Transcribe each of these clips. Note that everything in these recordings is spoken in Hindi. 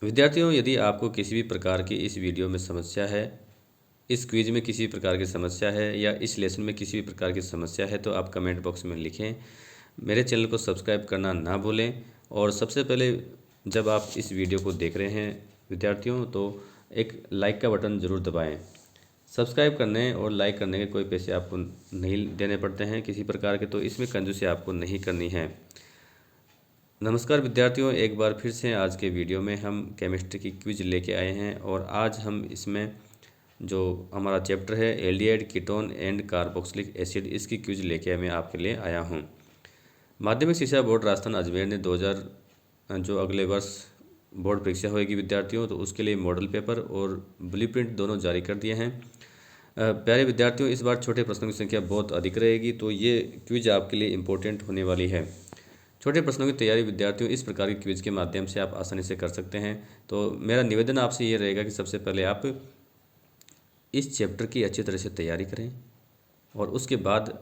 विद्यार्थियों, यदि आपको किसी भी प्रकार की इस वीडियो में समस्या है, इस क्विज में किसी भी प्रकार की समस्या है या इस लेसन में किसी भी प्रकार की समस्या है तो आप कमेंट बॉक्स में लिखें। मेरे चैनल को सब्सक्राइब करना ना भूलें। और सबसे पहले जब आप इस वीडियो को देख रहे हैं विद्यार्थियों, तो एक लाइक का बटन ज़रूर दबाएं। सब्सक्राइब करने और लाइक करने के कोई पैसे आपको नहीं देने पड़ते हैं किसी प्रकार के, तो इसमें कंजूसी आपको नहीं करनी है। नमस्कार विद्यार्थियों, एक बार फिर से आज के वीडियो में हम केमिस्ट्री की क्विज लेके आए हैं और आज हम इसमें जो हमारा चैप्टर है aldehyde ketone and carboxylic acid, इसकी क्विज लेके मैं आपके लिए आया हूं। माध्यमिक शिक्षा बोर्ड राजस्थान अजमेर ने 2000 जो अगले वर्ष बोर्ड परीक्षा होगी विद्यार्थियों, तो उसके लिए मॉडल पेपर और ब्लूप्रिंट दोनों जारी कर दिए हैं। प्यारे विद्यार्थियों, इस बार छोटे प्रश्नों की संख्या बहुत अधिक रहेगी, तो ये क्विज आपके लिए इम्पोर्टेंट होने वाली है। छोटे प्रश्नों की तैयारी विद्यार्थियों इस प्रकार के क्विज के माध्यम से आप आसानी से कर सकते हैं। तो मेरा निवेदन आपसे ये रहेगा कि सबसे पहले आप इस चैप्टर की अच्छी तरह से तैयारी करें और उसके बाद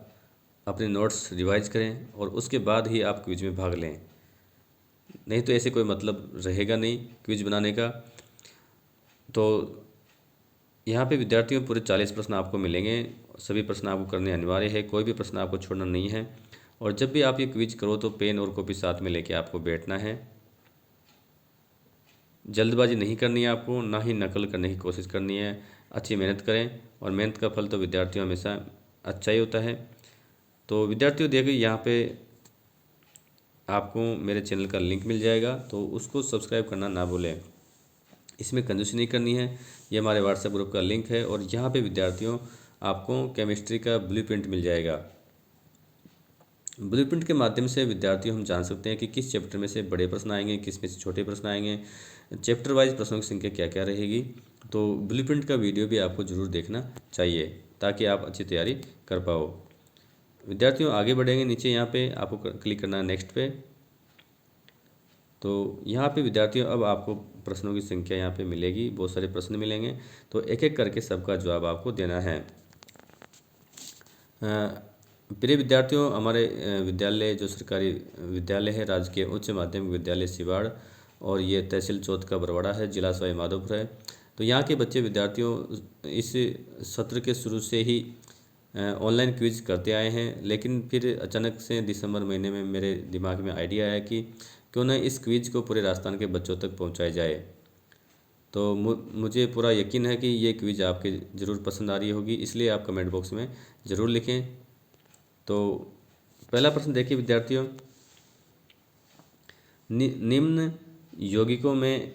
अपने नोट्स रिवाइज करें और उसके बाद ही आप क्विज में भाग लें, नहीं तो ऐसे कोई मतलब रहेगा नहीं क्विज बनाने का। तो यहाँ पे विद्यार्थियों पूरे 40 प्रश्न आपको मिलेंगे, सभी प्रश्न आपको करने अनिवार्य है, कोई भी प्रश्न आपको छोड़ना नहीं है। और जब भी आप ये क्विज करो तो पेन और कॉपी साथ में लेके आपको बैठना है। जल्दबाजी नहीं करनी है आपको, ना ही नकल करने की कोशिश करनी है। अच्छी मेहनत करें और मेहनत का फल तो विद्यार्थियों हमेशा अच्छा ही होता है। तो विद्यार्थियों देखिए, यहाँ पे आपको मेरे चैनल का लिंक मिल जाएगा, तो उसको सब्सक्राइब करना ना भूलें। इसमें कंजूसी नहीं करनी है। ये हमारे व्हाट्सएप ग्रुप का लिंक है और यहाँ पे विद्यार्थियों आपको केमिस्ट्री का ब्लूप्रिंट मिल जाएगा। ब्लूप्रिंट के माध्यम से विद्यार्थियों हम जान सकते हैं कि किस चैप्टर में से बड़े प्रश्न आएंगे, किस में से छोटे प्रश्न आएंगे, चैप्टर वाइज प्रश्नों की संख्या क्या क्या रहेगी। तो ब्लूप्रिंट का वीडियो भी आपको ज़रूर देखना चाहिए ताकि आप अच्छी तैयारी कर पाओ। विद्यार्थियों आगे बढ़ेंगे, नीचे यहाँ पे आपको क्लिक करना है नेक्स्ट पे। तो यहाँ पे विद्यार्थियों अब आपको प्रश्नों की संख्या यहाँ पे मिलेगी, बहुत सारे प्रश्न मिलेंगे, तो एक एक करके सबका जवाब आपको देना है। प्रिय विद्यार्थियों, हमारे विद्यालय जो सरकारी विद्यालय है राजकीय उच्च माध्यमिक विद्यालय सिवाड़, और ये तहसील चौथ का बरवाड़ा है, जिला सवाई माधोपुर है। तो यहाँ के बच्चे विद्यार्थियों इस सत्र के शुरू से ही ऑनलाइन क्विज करते आए हैं, लेकिन फिर अचानक से दिसंबर महीने में मेरे दिमाग में आइडिया आया कि क्यों ना इस क्विज को पूरे राजस्थान के बच्चों तक पहुँचाया जाए। तो मुझे पूरा यकीन है कि ये क्विज आपके ज़रूर पसंद आ रही होगी, इसलिए आप कमेंट बॉक्स में ज़रूर लिखें। तो पहला प्रश्न देखिए विद्यार्थियों, निम्न यौगिकों में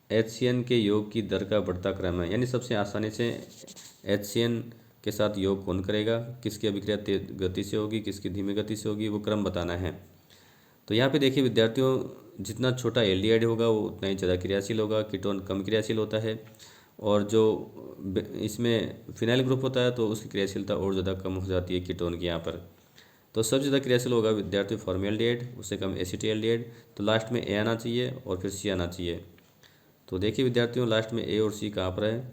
HCN के योग की दर का बढ़ता क्रम है, यानी सबसे आसानी से HCN के साथ योग कौन करेगा, किसकी अभिक्रिया तेज गति से होगी, किसकी धीमी गति से होगी, वो क्रम बताना है। तो यहाँ पे देखिए विद्यार्थियों, जितना छोटा एल्डिहाइड होगा वो उतना ही ज़्यादा क्रियाशील होगा, कीटोन कम क्रियाशील होता है, और जो इसमें फिनाइल ग्रुप होता है तो उसकी क्रियाशीलता और ज़्यादा कम हो जाती है कीटोन की यहाँ पर। तो सबसे ज़्यादा क्रियाशील होगा विद्यार्थियों फॉर्मेल्डिहाइड, उससे कम एसिटिल्डिहाइड, तो लास्ट में ए आना चाहिए और फिर सी आना चाहिए। तो देखिए विद्यार्थियों लास्ट में ए और सी कहाँ पर है,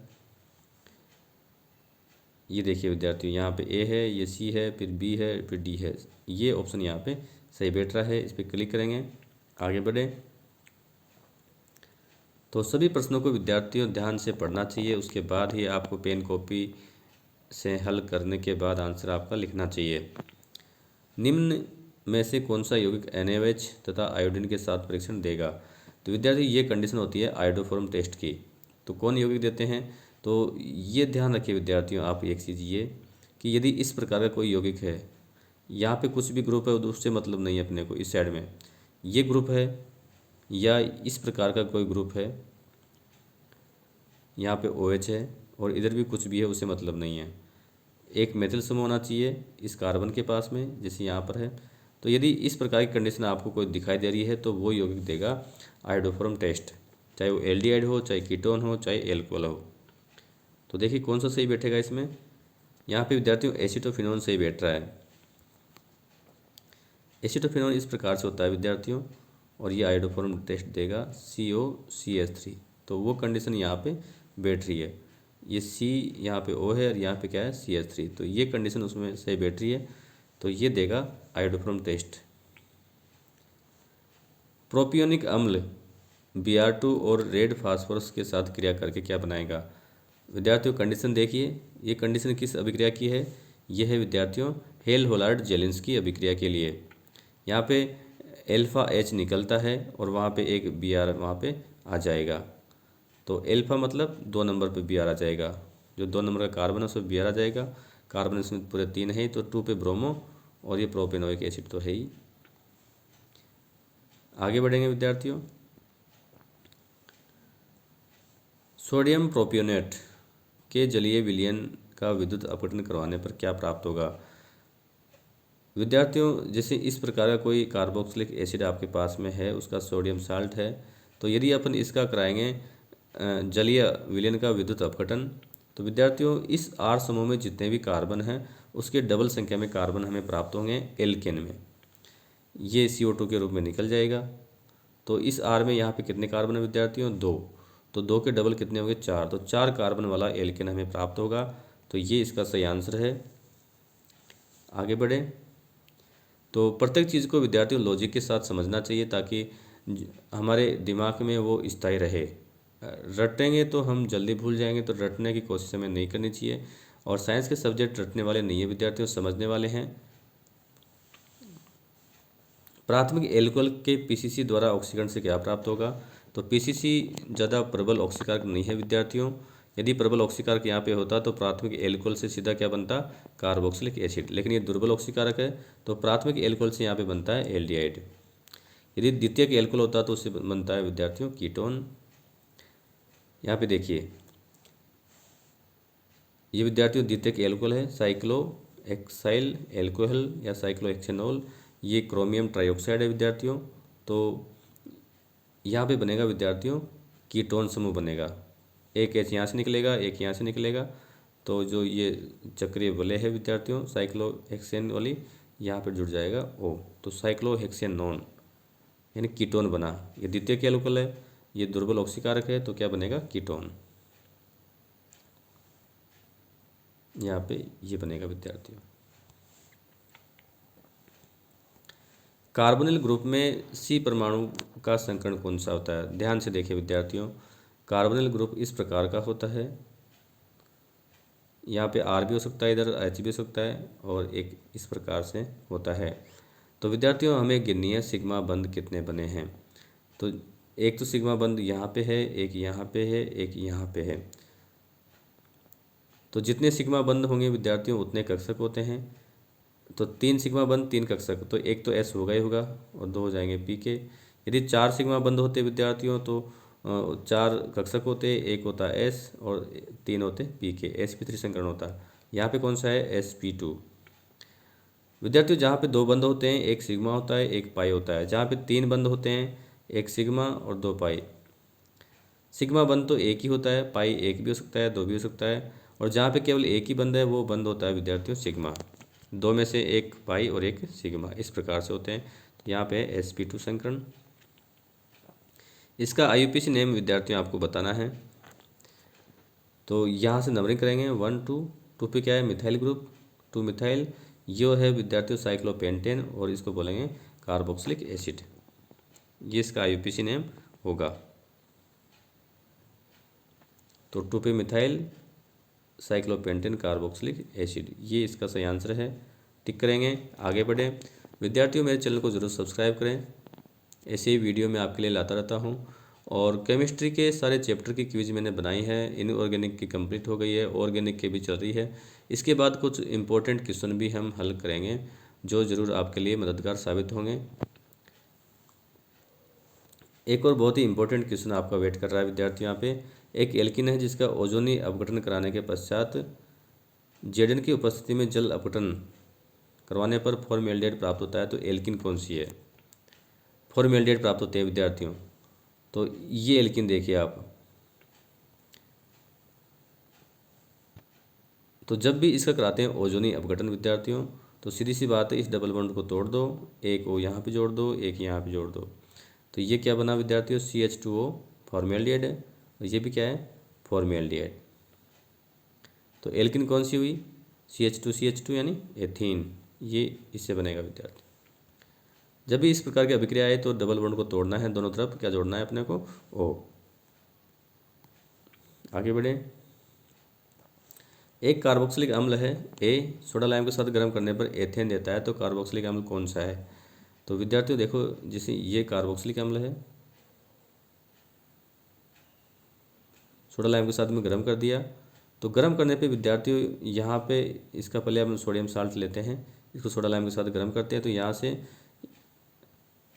ये देखिए विद्यार्थियों यहाँ पे ए है, ये सी है, फिर बी है, फिर डी है। ये ऑप्शन यहाँ पे सही बैठ रहा है, इस पर क्लिक करेंगे, आगे बढ़े। तो सभी प्रश्नों को विद्यार्थियों ध्यान से पढ़ना चाहिए, उसके बाद ही आपको पेन कॉपी से हल करने के बाद आंसर आपका लिखना चाहिए। निम्न में से कौन सा यौगिक NaOH तथा आयोडीन के साथ परीक्षण देगा। तो विद्यार्थी ये कंडीशन होती है आयोडोफॉर्म टेस्ट की। तो कौन यौगिक देते हैं, तो ये ध्यान रखिए विद्यार्थियों आप एक चीज़ ये कि यदि इस प्रकार का कोई यौगिक है, यहाँ पे कुछ भी ग्रुप है उससे मतलब नहीं है अपने को, इस साइड में ये ग्रुप है या इस प्रकार का कोई ग्रुप है, यहाँ पे OH है और इधर भी कुछ भी है, उससे मतलब नहीं है। एक मेथिल समूह होना चाहिए इस कार्बन के पास में, जैसे यहाँ पर है। तो यदि इस प्रकार की कंडीशन आपको कोई दिखाई दे रही है तो वो यौगिक देगा आयोडोफॉर्म टेस्ट, चाहे वो एल्डिहाइड हो, चाहे कीटोन हो, चाहे एल्कोहल हो। तो देखिए कौन सा सही बैठेगा इसमें, यहाँ पे विद्यार्थियों एसिटोफिनोन सही बैठ रहा है। एसिटोफिनोन इस प्रकार से होता है विद्यार्थियों, और ये आयोडोफॉर्म टेस्ट देगा COCH3। तो वो कंडीशन यहाँ पे बैठ रही है, ये C यहाँ पे O है और यहाँ पे क्या है CH3, तो ये कंडीशन उसमें सही बैठ रही है, तो ये देगा आयोडोफॉर्म टेस्ट। प्रोपियोनिक अम्ल Br2 और रेड फास्फोरस के साथ क्रिया करके क्या बनाएगा। विद्यार्थियों कंडीशन देखिए, ये कंडीशन किस अभिक्रिया की है, यह है विद्यार्थियों हेल होलार्ड जेलिंस्की अभिक्रिया के लिए। यहाँ पे एल्फा एच निकलता है और वहाँ पे एक Br वहाँ पे आ जाएगा। तो एल्फा मतलब 2 नंबर पे Br आ जाएगा, जो 2 नंबर का कार्बन है उस पर Br आ जाएगा। कार्बन इसमें पूरे 3 है तो 2 पे ब्रोमो, और ये प्रोपेनोइक एसिड तो है ही। आगे बढ़ेंगे विद्यार्थियों। सोडियम प्रोपियोनेट के जलीय विलयन का विद्युत अपघटन करवाने पर क्या प्राप्त होगा। विद्यार्थियों जैसे इस प्रकार का कोई कार्बोक्सिलिक एसिड आपके पास में है, उसका सोडियम साल्ट है, तो यदि अपन इसका कराएंगे जलीय विलयन का विद्युत अपघटन, तो विद्यार्थियों इस आर समूह में जितने भी कार्बन हैं उसके डबल संख्या में कार्बन हमें प्राप्त होंगे एल्केन में। ये CO2 के रूप में निकल जाएगा। तो इस आर में यहाँ पे कितने कार्बन है विद्यार्थियों, 2, तो 2 के डबल कितने होंगे, 4, तो 4 कार्बन वाला एल्केन हमें प्राप्त होगा। तो ये इसका सही आंसर है। आगे बढ़े। तो प्रत्येक चीज़ को विद्यार्थियों लॉजिक के साथ समझना चाहिए ताकि हमारे दिमाग में वो स्थायी रहे। रटेंगे तो हम जल्दी भूल जाएंगे, तो रटने की कोशिश हमें नहीं करनी चाहिए। और साइंस के सब्जेक्ट रटने वाले नहीं है विद्यार्थियों, समझने वाले हैं। प्राथमिक एल्कोहल के पीसीसी द्वारा ऑक्सीकरण से क्या प्राप्त होगा। तो पीसीसी ज़्यादा प्रबल ऑक्सीकारक नहीं है विद्यार्थियों। यदि प्रबल ऑक्सीकारक यहाँ पे होता तो प्राथमिक एल्कोहल से सीधा क्या बनता, कार्बोक्सिलिक एसिड, लेकिन ये दुर्बल ऑक्सीकारक है तो प्राथमिक एल्कोहल से यहाँ पे बनता है एल्डिहाइड। यदि द्वितीयक एल्कोहल होता तो उससे बनता है विद्यार्थियों कीटोन। यहाँ पे देखिए, ये विद्यार्थियों द्वितीयक एल्कोहल है, साइक्लो एक्साइल एल्कोहल या साइक्लोहेक्सेनॉल। ये क्रोमियम ट्राइऑक्साइड है विद्यार्थियों। तो यहाँ पे बनेगा विद्यार्थियों कीटोन समूह बनेगा। एक एच यहाँ से निकलेगा, एक यहाँ से निकलेगा, तो जो ये चक्रीय वलय है विद्यार्थियों साइक्लोहेक्सेन वाली, यहाँ पर जुड़ जाएगा O, तो साइक्लोहेक्सेनोन यानी कीटोन बना। ये द्वितीयक एल्कोहल है, ये दुर्बल ऑक्सीकारक है, तो क्या बनेगा कीटोन। यहाँ पे ये बनेगा विद्यार्थियों। कार्बोनिल ग्रुप में C परमाणु का संकरण कौन सा होता है। ध्यान से देखिए विद्यार्थियों, कार्बोनिल ग्रुप इस प्रकार का होता है। यहाँ पे R भी हो सकता है, इधर H भी हो सकता है, और एक इस प्रकार से होता है। तो विद्यार्थियों हमें गिननी है सिग्मा बंध कितने बने हैं। तो एक तो सिग्मा बंध यहाँ पे है, एक यहाँ पे है, एक यहाँ पे है। तो जितने सिग्मा बंध होंगे विद्यार्थियों उतने कक्षक होते हैं। तो 3 सिग्मा बंध 3 कक्षक, तो एक तो S होगा ही होगा और 2 हो जाएंगे PK। यदि 4 सिग्मा बंध होते विद्यार्थियों तो 4 कक्षक होते, एक होता S और 3 होते PK, sp3 संकरण होता। यहाँ पे कौन सा है, sp2। विद्यार्थियों जहाँ पे 2 बंध होते हैं, एक सिग्मा होता है, एक पाई होता है। जहाँ पे 3 बंध होते हैं, एक सिग्मा और 2 पाई। सिग्मा बंध तो एक ही होता है, पाई एक भी हो सकता है, 2 भी हो सकता है। और जहाँ पे केवल एक ही बंध है वो बंध होता है विद्यार्थियों सिग्मा। 2 में से एक पाई और एक सिग्मा, इस प्रकार से होते हैं। तो यहाँ पे है sp2 संकरण। इसका IUPAC नेम विद्यार्थियों आपको बताना है। तो यहाँ से नंबरिंग करेंगे 1 2, 2 पे क्या है मिथाइल ग्रुप, 2 मिथाइल। ये है विद्यार्थियों साइक्लोपेंटेन और इसको बोलेंगे कार्बोक्सिलिक एसिड। ये इसका IUPAC नेम होगा। तो 2 पे मिथाइल साइक्लोपेंटेन कार्बोक्सिलिक एसिड, ये इसका सही आंसर है। टिक करेंगे, आगे बढ़े। विद्यार्थियों मेरे चैनल को ज़रूर सब्सक्राइब करें, ऐसे ही वीडियो मैं आपके लिए लाता रहता हूँ। और केमिस्ट्री के सारे चैप्टर की क्विज मैंने बनाई है। इनऑर्गेनिक की कंप्लीट हो गई है, ऑर्गेनिक की भी चल रही है। इसके बाद कुछ इंपॉर्टेंट क्वेश्चन भी हम हल करेंगे जो ज़रूर आपके लिए मददगार साबित होंगे। एक और बहुत ही इंपॉर्टेंट क्वेश्चन आपका वेट कर रहा है विद्यार्थियों। यहाँ पे एक एल्किन है जिसका ओजोनी अपघटन कराने के पश्चात जेडन की उपस्थिति में जल अपघटन करवाने पर फॉर्मेल्डिहाइड प्राप्त होता है। तो एल्किन कौन सी है, फॉर्मेल्डिहाइड प्राप्त होते हैं विद्यार्थियों। तो ये एल्किन देखिए आप, तो जब भी इसका कराते हैं ओजोनी अपघटन विद्यार्थियों, तो सीधी सी बात है इस डबल बॉन्ड को तोड़ दो, एक ओ यहाँ पे जोड़ दो, एक यहाँ पे जोड़ दो। तो ये क्या बना विद्यार्थियों, CH2O फॉर्मेल्डिहाइड है, और ये भी क्या है फॉर्मेल्डिहाइड। तो एल्किन कौन सी हुई, CH2 यानी एथीन, ये इससे बनेगा विद्यार्थी। जब भी इस प्रकार की अभिक्रिया आए तो डबल बॉन्ड को तोड़ना है, दोनों तरफ क्या जोड़ना है अपने को, ओ। आगे बढ़े। एक कार्बोक्सिलिक अम्ल है ए, सोडा लाइम के साथ गर्म करने पर एथेन देता है, तो कार्बोक्सिलिक अम्ल कौन सा है? तो विद्यार्थियों देखो, जैसे ये कार्बोक्सिलिक अम्ल है, सोडा लाइम के साथ में गर्म कर दिया, तो गर्म करने पे विद्यार्थियों यहाँ पे इसका पहले हम सोडियम साल्ट लेते हैं, इसको सोडा लाइम के साथ गर्म करते हैं, तो यहाँ से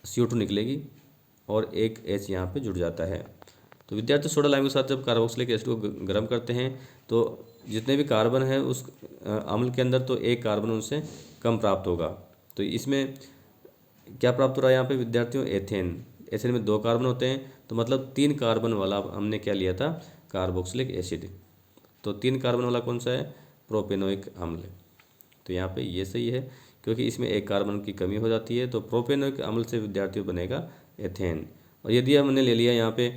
CO2 निकलेगी और एक H यहाँ पे जुड़ जाता है। तो विद्यार्थी सोडा लाइम के साथ जब कार्बोक्सिलिक एसिड को गर्म करते हैं तो जितने भी कार्बन है उस अम्ल के अंदर, तो एक कार्बन उनसे कम प्राप्त होगा। तो इसमें क्या प्राप्त हो रहा है यहाँ पे विद्यार्थियों? एथेन। एथेन में 2 कार्बन होते हैं, तो मतलब 3 कार्बन वाला हमने क्या लिया था? Carboxylic acid. तो 3 कार्बन वाला कौन सा है? प्रोपेनोइक अम्ल। तो यहाँ पे ये सही है, क्योंकि इसमें एक कार्बन की कमी हो जाती है, तो प्रोपेनोइक अम्ल से विद्यार्थियों बनेगा एथेन। और यदि हमने ले लिया यहाँ पे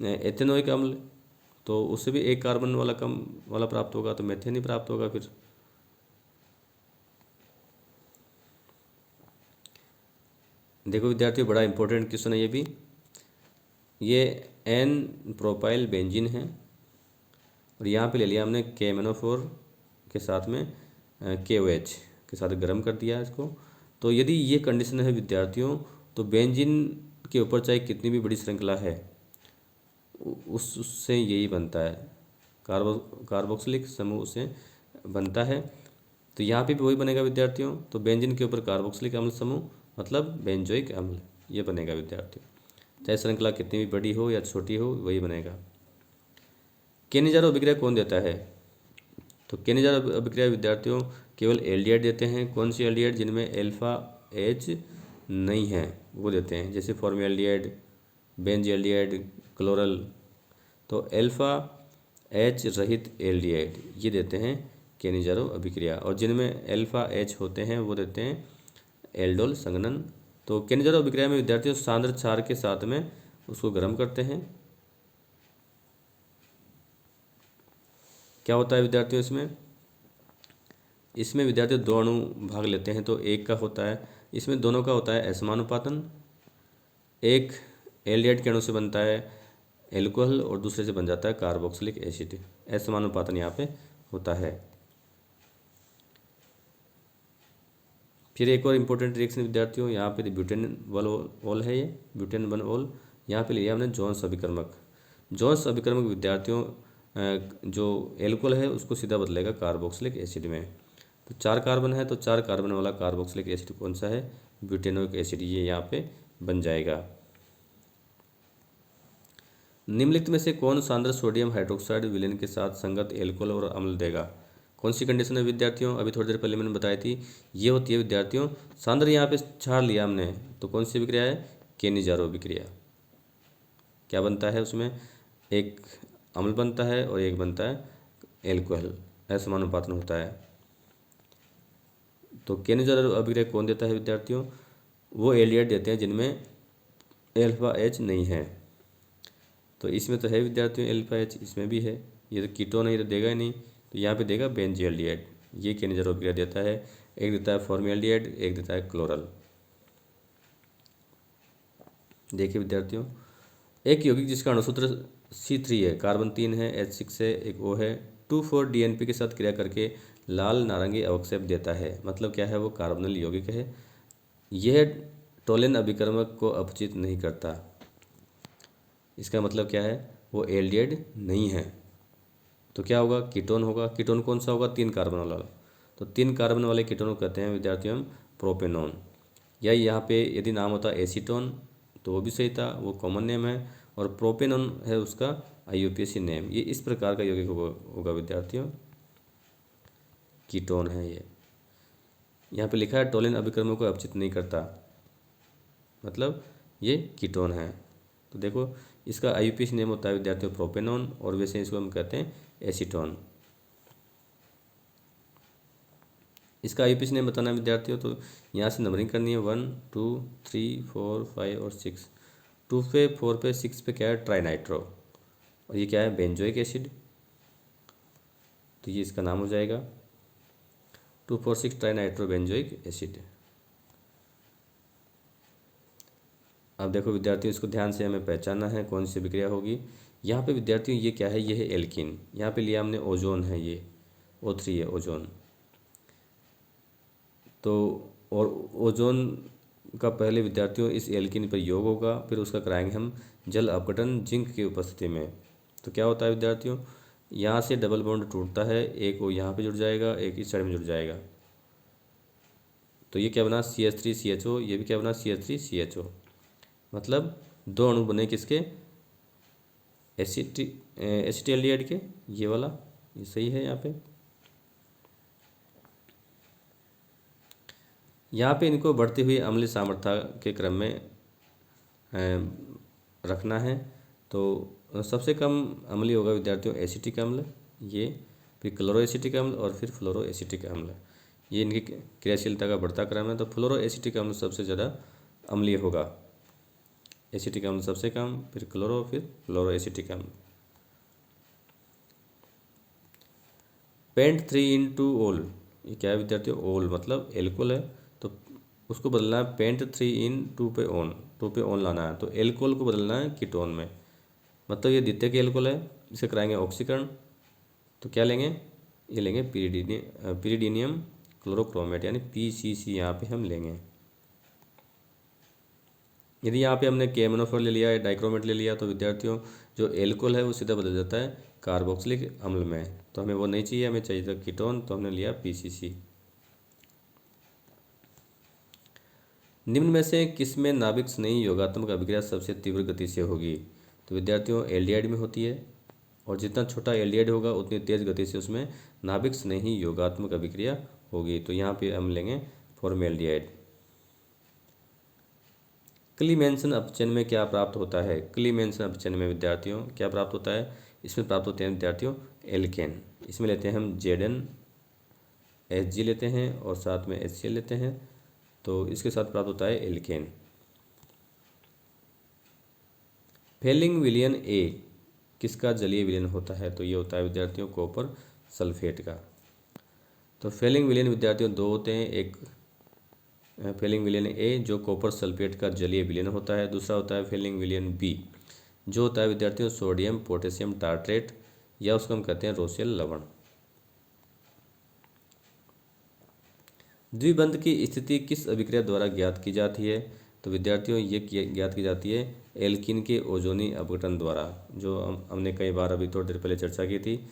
एथेनोइक अम्ल, तो उससे भी एक कार्बन वाला कम वाला प्राप्त होगा, तो मेथेन ही प्राप्त होगा फिर। देखो विद्यार्थियों, बड़ा इंपॉर्टेंट क्वेश्चन है ये भी। ये एन प्रोपाइल बेंजीन है और यहाँ पे ले लिया हमने KMnO4 के साथ में KOH के साथ गर्म कर दिया इसको। तो यदि ये कंडीशन है विद्यार्थियों, तो बेंजीन के ऊपर चाहे कितनी भी बड़ी श्रृंखला है उससे यही बनता है, कार्बोक्सिलिक समूह से बनता है। तो यहाँ पे भी वही बनेगा विद्यार्थियों। तो बेंजीन के ऊपर कार्बोक्सिलिक अम्ल समूह मतलब बेंजोइक अम्ल, ये बनेगा विद्यार्थियों, चाहे श्रृंखला कितनी भी बड़ी हो या छोटी हो, वही बनेगा। केनिज़ारो अभिक्रिया कौन देता है? तो केनिज़ारो अभिक्रिया विद्यार्थियों केवल एल्डिहाइड देते हैं। कौन सी एल्डिहाइड? जिनमें अल्फा H नहीं है वो देते हैं, जैसे फॉर्मल्डिहाइड, बेंजील्डिहाइड, क्लोरल। तो अल्फा H रहित एल्डिहाइड ये देते हैं केनिज़ारो अभिक्रिया, और जिनमें अल्फा H होते हैं वो देते हैं एल्डोल संघनन। तो केनिज़ारो अभिक्रिया में विद्यार्थियों सांद्र क्षार के साथ में उसको गर्म करते हैं। क्या होता है विद्यार्थियों इसमें? इसमें विद्यार्थी 2 अणु भाग लेते हैं, तो एक का होता है, इसमें दोनों का होता है असमानुपातन। एक एल्डिहाइड के अणु से बनता है एल्कोहल और दूसरे से बन जाता है कार्बोक्सिलिक एसिड। असमानुपातन यहाँ पे होता है। फिर एक और इम्पोर्टेंट रिएक्शन विद्यार्थियों, यहाँ पे ब्यूटेन वन ओल है, ये ब्यूटेन वन ओल। यहाँ पे लिया हमने जोन्स अभिकर्मक। जोन्स अभिकर्मक विद्यार्थियों जो एल्कोहल है उसको सीधा बदलेगा कार्बोक्सिलिक एसिड में। तो 4 कार्बन है, तो 4 कार्बन वाला कार्बोक्सिलिक एसिड कौन सा है? ब्यूटेनोइक एसिड, ये यहाँ पे बन जाएगा। निम्नलिखित में से कौन सांद्र सोडियम हाइड्रोक्साइड विलेन के साथ संगत एल्कोहल और अम्ल देगा? कौन सी कंडीशन है विद्यार्थियों? अभी थोड़ी देर पहले मैंने बताई थी, ये होती है विद्यार्थियों सांद्र, यहाँ पे छाड़ लिया हमने, तो कौन सी अभिक्रिया है? केनिज़ारो अभिक्रिया। क्या बनता है उसमें? एक अम्ल बनता है और एक बनता है एल्कोहल, असमानुपातन होता है। तो केनिज़ारो अभिक्रिया कौन देता है विद्यार्थियों? वो एल्डिहाइड देते हैं जिनमें अल्फा H नहीं है। तो इसमें तो है विद्यार्थियों अल्फा H, इसमें भी है। ये तो कीटोन है, ये तो देगा ही नहीं, तो यहाँ पे देगा बेंजील्डिहाइड। ये केनिज़ारो अभिक्रिया देता है। एक देता है फॉर्मल्डिहाइड, एक देता है क्लोरल। देखिए विद्यार्थियों, एक यौगिक जिसका अणुसूत्र C3 है, कार्बन 3 है, H6 है, एक O है, 2,4 DNP के साथ क्रिया करके लाल नारंगी अवक्षेप देता है। मतलब क्या है? वो कार्बोनिल यौगिक है। यह टोलेन अभिकर्मक को अपचित नहीं करता। इसका मतलब क्या है? वो एल्डिहाइड नहीं है। तो क्या होगा? कीटोन होगा। कीटोन कौन सा होगा? 3 कार्बन वाला। तो 3 कार्बन वाले कीटोन को कहते हैं विद्यार्थियों हम प्रोपेनॉन। या यहाँ पे यदि नाम होता एसीटोन तो वो भी सही था, वो कॉमन नेम है, और प्रोपेनॉन है उसका IUPAC नेम। ये इस प्रकार का यौगिक होगा विद्यार्थियों, कीटोन है ये। यहाँ पे लिखा है टोलेन अभिकर्मक को अपचित नहीं करता, मतलब ये कीटोन है। तो देखो इसका IUPAC नेम होता है विद्यार्थियों प्रोपेनॉन, और वैसे इसको हम कहते हैं एसीटोन। इसका IUPAC नेम बताना है विद्यार्थियों, तो यहाँ से नंबरिंग करनी है 1 2 3 4 5 और 6। 2 पे 4 पे 6 पे क्या है? ट्राइनाइट्रो, और ये क्या है? Benzoic acid. तो ये इसका नाम हो जाएगा 2,4,6 ट्राइनाइट्रो बेंजोइक एसिड। अब देखो विद्यार्थियों, इसको ध्यान से हमें पहचानना है कौन सी अभिक्रिया होगी। यहाँ पे विद्यार्थियों ये क्या है, ये है एल्कीन। यहाँ पे लिया हमने ओजोन है, ये O3 है ओजोन। तो और ओजोन का पहले विद्यार्थियों इस एल्कीन पर योग होगा, फिर उसका कराएंगे हम जल अपघटन जिंक की उपस्थिति में। तो क्या होता है विद्यार्थियों, यहाँ से डबल बॉन्ड टूटता है, एक वो यहाँ पे जुड़ जाएगा, एक इस साइड में जुड़ जाएगा। तो ये क्या बना CH3CHO, ये भी क्या बना CH3CHO। मतलब दो अणु बने किसके, एसिटिल्डिहाइड के, ये वाला, ये सही है। यहाँ पे इनको बढ़ती हुई अम्लीय सामर्थ्य के क्रम में रखना है। तो सबसे कम अम्लीय होगा विद्यार्थियों एसिटिक अम्ल, ये फिर क्लोरो एसिटिक अम्ल और फिर फ्लोरो एसिटिक अम्ल। ये इनकी क्रियाशीलता का बढ़ता क्रम है। तो फ्लोरो एसिटिक अम्ल सबसे ज़्यादा अम्लीय होगा, एसिटिक अम्ल सबसे कम, फिर क्लोरो, फिर फ्लोरो एसिटिक अम्ल। पेंट 3:OL, ये क्या है विद्यार्थियों, ओल मतलब एल्कोहल है, तो उसको बदलना है पेंट 3:2 पे ओन, 2 पे ओन लाना है। तो एल्कोहल को बदलना है कीटोन में, मतलब ये द्वितीयक एल्कोहल है, इसे कराएंगे ऑक्सीकरण। तो क्या लेंगे, ये लेंगे पिरिडीनियम क्लोरोक्रोमेट यानी PCC, यहाँ पे हम लेंगे। यदि यहाँ पे हमने KMnO4 ले लिया है, डाइक्रोमेट ले लिया, तो विद्यार्थियों जो एल्कोहल है वो सीधा बदल जाता है कार्बोक्सिलिक अम्ल में। तो हमें वो नहीं चाहिए, हमें चाहिए था कीटोन, तो हमने लिया PCC। निम्न में से किसमें नाभिक स्नेही योगात्मक अभिक्रिया सबसे तीव्र गति से होगी। तो विद्यार्थियों एल्डिहाइड में होती है, और जितना छोटा एल्डिहाइड होगा उतनी तेज गति से उसमें नाभिक स्नेही योगात्मक अभिक्रिया होगी। तो यहाँ पे हम लेंगे फॉर्मेल्डिहाइड। क्लीमेंसन अपचयन में क्या प्राप्त होता है, क्लीमेंसन अपचयन में विद्यार्थियों क्या प्राप्त होता है, इसमें प्राप्त होते हैं विद्यार्थियों एल्केन। इसमें लेते हैं हम ZnHG लेते हैं और साथ में HCl लेते हैं, तो इसके साथ प्राप्त होता है एल्केन। फेलिंग विलयन A किसका जलीय विलयन होता है, तो ये होता है विद्यार्थियों कॉपर सल्फेट का। तो फेलिंग विलयन विद्यार्थियों दो होते हैं, एक फेलिंग विलयन A जो कॉपर सल्फेट का जलीय विलयन होता है, दूसरा होता है फेलिंग विलयन B जो होता है विद्यार्थियों सोडियम पोटेशियम टार्ट्रेट, या उसको हम कहते हैं रोसेल लवण। द्विबंध की स्थिति किस अभिक्रिया द्वारा ज्ञात की जाती है, तो विद्यार्थियों ये ज्ञात की जाती है एल्कीन के ओजोनी अपघटन द्वारा, जो हमने कई बार अभी थोड़ी देर पहले चर्चा की थी।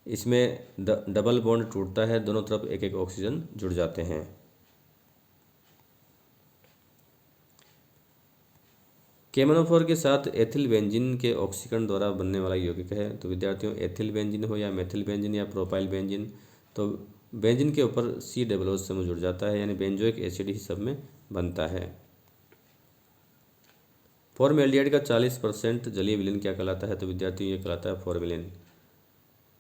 इसमें डबल बॉन्ड टूटता है, दोनों तरफ एक एक ऑक्सीजन जुड़ जाते हैं। KMnO4 के साथ एथिल बेंजीन के ऑक्सीकरण द्वारा बनने वाला यौगिक है, तो विद्यार्थियों एथिल बेंजीन हो या मेथिल बेंजीन या प्रोपाइल बेंजीन, तो बेंजीन के ऊपर COO समूह जुड़ जाता है, यानी बेंजोइक एसिड ही सब में बनता है। फॉर्मेल्डिहाइड का 40% जलीय विलयन क्या कहलाता है, तो विद्यार्थियों ये कहलाता है फॉर्मेलिन।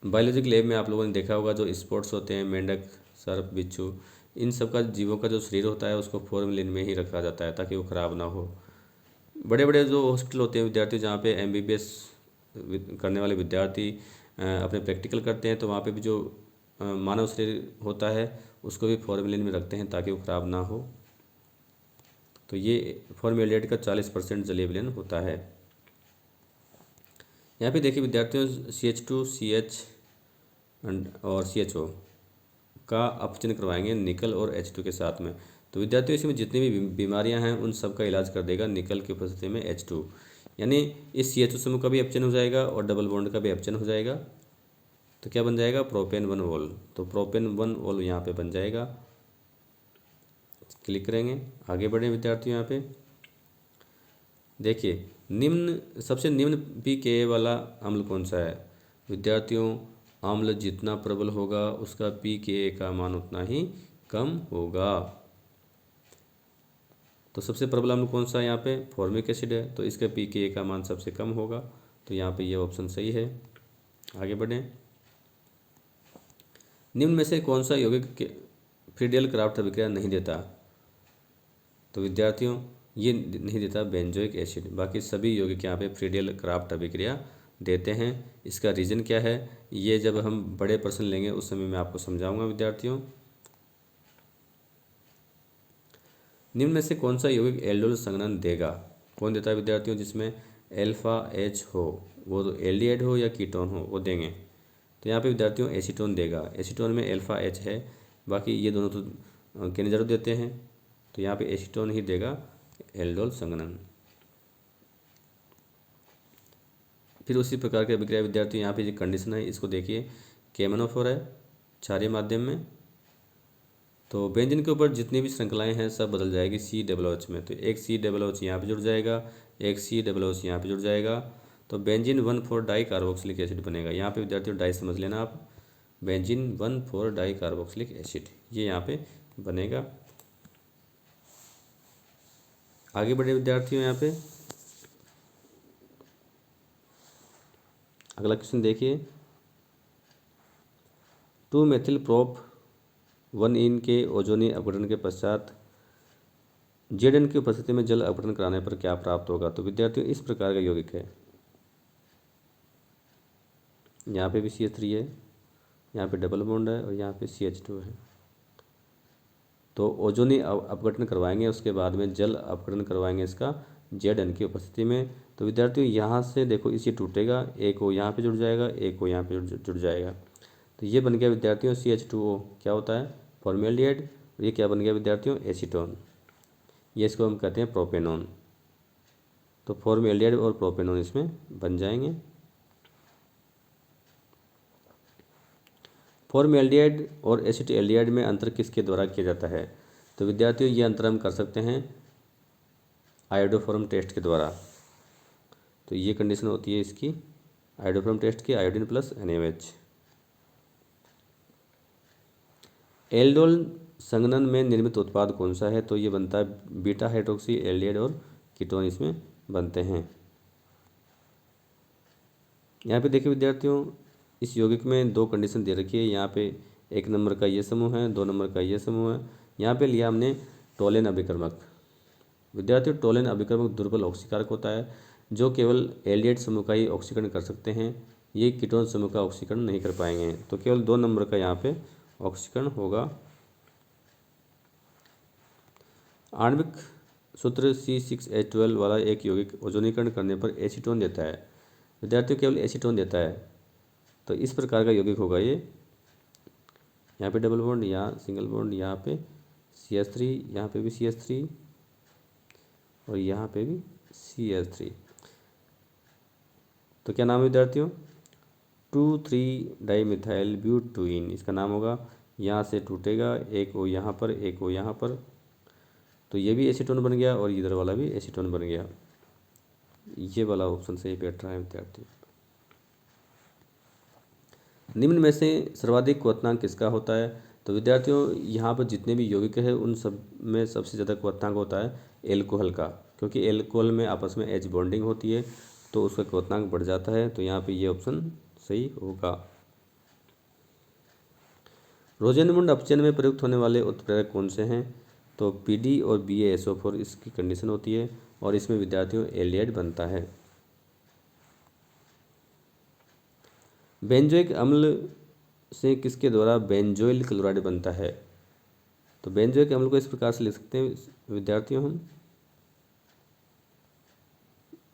बायोलॉजिक लैब में आप लोगों ने देखा होगा जो स्पोर्ट्स होते हैं, मेंढक, सर्प, बिच्छू, इन सब का जीवों का जो शरीर होता है उसको फॉर्मेलिन में ही रखा जाता है ताकि वो ख़राब ना हो। बड़े बड़े जो हॉस्पिटल होते हैं विद्यार्थी, जहाँ पे MBBS करने वाले विद्यार्थी अपने प्रैक्टिकल करते हैं, तो वहाँ पे भी जो मानव शरीर होता है उसको भी फॉर्मेलिन में रखते हैं ताकि वो ख़राब ना हो। तो ये फॉर्मेल्डिहाइड का 40% जलीय विलयन होता है। यहाँ पे देखिए विद्यार्थियों CH2 CH और CHO का अपचयन करवाएंगे निकल और H2 के साथ में। तो विद्यार्थियों इसमें जितनी भी बीमारियां हैं उन सब का इलाज कर देगा निकल की उपस्थिति में H2, यानी इस CHO समूह का भी अपचयन हो जाएगा और डबल बॉन्ड का भी अपचयन हो जाएगा। तो क्या बन जाएगा, प्रोपेन 1 तो प्रोपेन 1 यहाँ पे बन जाएगा। क्लिक करेंगे, आगे बढ़े विद्यार्थियों। यहाँ पे देखिए निम्न सबसे निम्न pKa वाला अम्ल कौन सा है, विद्यार्थियों अम्ल जितना प्रबल होगा उसका pKa का मान उतना ही कम होगा। तो सबसे प्रबल अम्ल कौन सा है, यहाँ पे फॉर्मिक एसिड है, तो इसका pKa का मान सबसे कम होगा। तो यहाँ पे ये ऑप्शन सही है। आगे बढ़ें, निम्न में से कौन सा यौगिक फ्रीडेल क्राफ्ट अभिक्रिया नहीं देता, तो विद्यार्थियों ये नहीं देता बेंजोइक एसिड, बाकी सभी यौगिक यहाँ पे फ्रीडेल क्राफ्ट अभिक्रिया देते हैं। इसका रीज़न क्या है, ये जब हम बड़े प्रश्न लेंगे उस समय मैं आपको समझाऊंगा विद्यार्थियों। निम्न में से कौन सा यौगिक एल्डोल संघनन देगा, कौन देता है विद्यार्थियों? जिसमें अल्फा एच हो, वो तो एल्डिहाइड हो या कीटोन हो, वो देंगे। तो यहाँ पे विद्यार्थियों एसीटोन देगा। एसीटोन में अल्फा एच है, बाकी ये दोनों तो केनेजरो देते हैं, तो यहाँ पे एसीटोन ही देगा एल्डोल संघनन। फिर उसी प्रकार की अभिक्रिया विद्यार्थियों यहाँ पे जो कंडीशन है इसको देखिए, KMnO4 है क्षारीय माध्यम में, तो बेंजीन के ऊपर जितनी भी श्रृंखलाएं हैं सब बदल जाएगी COOH में। तो एक COOH यहाँ पे जुड़ जाएगा, एक COOH यहाँ पे जुड़ जाएगा, तो बेंजीन 1,4 डाई कार्बोक्सिलिक एसिड बनेगा। यहाँ पे विद्यार्थियों डाई समझ लेना आप, बेंजीन 1,4 डाई कार्बोक्सिलिक एसिड ये यहाँ पे बनेगा। आगे बढ़े विद्यार्थियों, यहाँ पे अगला क्वेश्चन देखिए, 2-मेथिल प्रोप 1 के ओजोनी अपघटन के पश्चात Zn की उपस्थिति में जल अपघटन कराने पर क्या प्राप्त होगा? तो विद्यार्थियों इस प्रकार का यौगिक है, यहाँ पे भी CH3 है, यहाँ पे डबल बॉन्ड है और यहाँ पे CH2 है। तो ओजोनी अपघटन करवाएंगे, उसके बाद में जल अपघटन करवाएंगे इसका Zn की उपस्थिति में। तो विद्यार्थियों यहाँ से देखो इसे टूटेगा, एक O यहाँ पे जुड़ जाएगा, एक O यहाँ पे जुड़ जाएगा, तो ये बन गया विद्यार्थियों CH2O। क्या होता है? फॉर्मेल्डिहाइड। ये क्या बन गया विद्यार्थियों? एसीटोन। ये इसको हम कहते हैं प्रोपेनॉन। तो फॉर्मेल्डिहाइड और प्रोपेनॉन इसमें बन जाएंगे। फॉर्मेल्डिहाइड और एसिटिल्डिहाइड में अंतर किसके द्वारा किया जाता है? तो विद्यार्थियों ये अंतर हम कर सकते हैं आयोडोफॉर्म टेस्ट के द्वारा। तो ये कंडीशन होती है इसकी आयोडोफॉर्म टेस्ट की, आयोडीन प्लस NaOH। एल्डोल संघनन में निर्मित उत्पाद कौन सा है? तो ये बनता है बीटा हाइड्रोक्सी एल्डिहाइड और कीटोन इसमें बनते हैं। यहाँ पे देखिए विद्यार्थियों, इस यौगिक में दो कंडीशन दे रखी है। यहाँ पे 1 नंबर का ये समूह है, 2 नंबर का ये समूह है। यहाँ पे लिया हमने टोलेन अभिकर्मक। विद्यार्थियों टोलेन अभिकर्मक दुर्बल ऑक्सीकारक होता है, जो केवल एल्डिहाइड समूह का ही ऑक्सीकरण कर सकते हैं, ये कीटोन समूह का ऑक्सीकरण नहीं कर पाएंगे। तो केवल 2 नंबर का यहाँ पे ऑक्सीकरण होगा। आणविक सूत्र C6H12 वाला एक यौगिक ओजोनीकरण करने पर एसीटोन देता है। विद्यार्थियों केवल एसीटोन देता है, तो इस प्रकार का यौगिक होगा ये। यहाँ पे डबल बॉन्ड, यहाँ सिंगल बॉन्ड, यहाँ पे CH3, यहाँ पे भी CH3 और यहाँ पे भी CH3। तो क्या नाम है विद्यार्थियों? 2,3 डाईमिथाइल ब्यूटुइन इसका नाम होगा। यहाँ से टूटेगा, एक O यहाँ पर, एक O यहाँ पर, तो ये भी एसीटोन बन गया और इधर वाला भी एसीटोन बन गया। ये वाला ऑप्शन सही बैठ रहा है विद्यार्थी। निम्न में से सर्वाधिक क्वथनांक किसका होता है? तो विद्यार्थियों यहाँ पर जितने भी यौगिक है उन सब में सबसे ज़्यादा क्वथनांक होता है एल्कोहल का, क्योंकि एल्कोहल में आपस में H बॉन्डिंग होती है तो उसका क्वथनांक बढ़ जाता है। तो यहाँ पे ये ऑप्शन सही होगा। रोजेनमुंड अपचयन में प्रयुक्त होने वाले उत्प्रेरक कौन से हैं? तो PD और BaSO4 इसकी कंडीशन होती है और इसमें विद्यार्थियों एल्डिहाइड बनता है। बेंजोइक अम्ल से किसके द्वारा बेंजोइल क्लोराइड बनता है? तो बेंजोइक अम्ल को इस प्रकार से लिख सकते हैं विद्यार्थियों हम,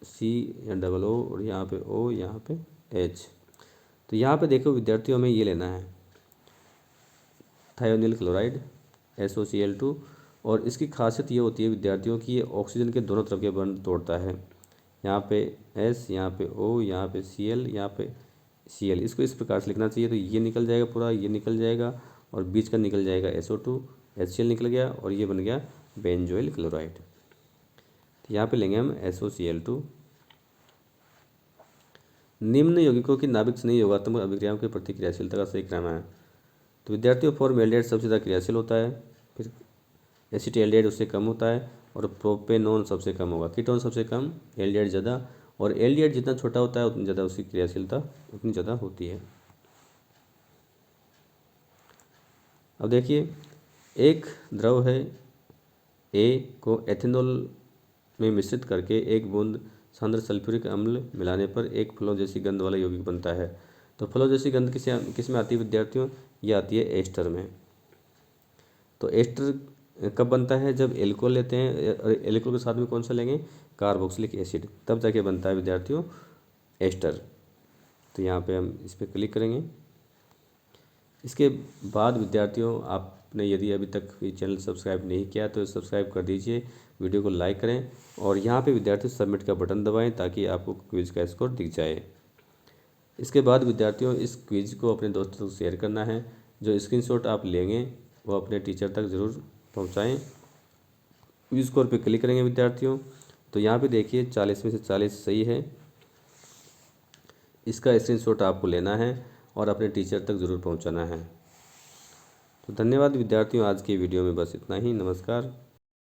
C या डबल O और यहाँ पे O, यहाँ पे H। तो यहाँ पे देखो विद्यार्थियों हमें ये लेना है थायोनिल क्लोराइड SOCl2, और इसकी खासियत ये होती है विद्यार्थियों की ये ऑक्सीजन के दोनों तरफ के बॉन्ड तोड़ता है। यहाँ पे S, यहाँ पे O, यहाँ पे Cl, यहाँ पे Cl। इसको इस प्रकार से लिखना चाहिए। तो ये निकल जाएगा पूरा, ये निकल जाएगा और बीच का निकल जाएगा SO2, HCl निकल गया और ये बन गया बेंजोइल क्लोराइड। तो यहाँ पे लेंगे हम SOCl2। निम्न यौगिकों की नाभिक स्नेही योगात्मक अभिक्रियाओं की प्रतिक्रियाशीलता का सही क्रम है। तो विद्यार्थियों फॉर्मेल्डिहाइड सबसे ज़्यादा क्रियाशील होता है, फिर एसिटिल्डिहाइड उससे कम होता है और प्रोपेनॉन सबसे कम होगा। कीटोन सबसे कम, एल्डिहाइड ज़्यादा, और एल्डिहाइड जितना छोटा होता है उतनी ज़्यादा उसकी क्रियाशीलता उतनी ज़्यादा होती है। अब देखिए, एक द्रव है A को एथेनॉल में मिश्रित करके 1 बूंद सांद्र सल्फ्यूरिक अम्ल मिलाने पर एक फलों जैसी गंध वाला यौगिक बनता है। तो फलों जैसी गंध किस में आती है विद्यार्थियों? ये आती है एस्टर में। तो एस्टर कब बनता है? जब एल्कोहल लेते हैं, और एल्कोहल के साथ में कौन सा लेंगे? कार्बोक्सिलिक एसिड, तब जाके बनता है विद्यार्थियों एस्टर। तो यहाँ पे हम इस पर क्लिक करेंगे। इसके बाद विद्यार्थियों आपने यदि अभी तक ये चैनल सब्सक्राइब नहीं किया तो सब्सक्राइब कर दीजिए, वीडियो को लाइक करें और यहाँ पे विद्यार्थियों सबमिट का बटन दबाएं ताकि आपको क्विज़ का स्कोर दिख जाए। इसके बाद विद्यार्थियों इस क्विज़ को अपने दोस्तों को शेयर करना है। जो स्क्रीनशॉट आप लेंगे वो अपने टीचर तक ज़रूर पहुँचाएँ। क्विज़ स्कोर पे क्लिक करेंगे विद्यार्थियों, तो यहाँ पे देखिए 40 में से 40 सही है। इसका स्क्रीनशॉट आपको लेना है और अपने टीचर तक ज़रूर पहुँचाना है। तो धन्यवाद विद्यार्थियों, आज की वीडियो में बस इतना ही। नमस्कार।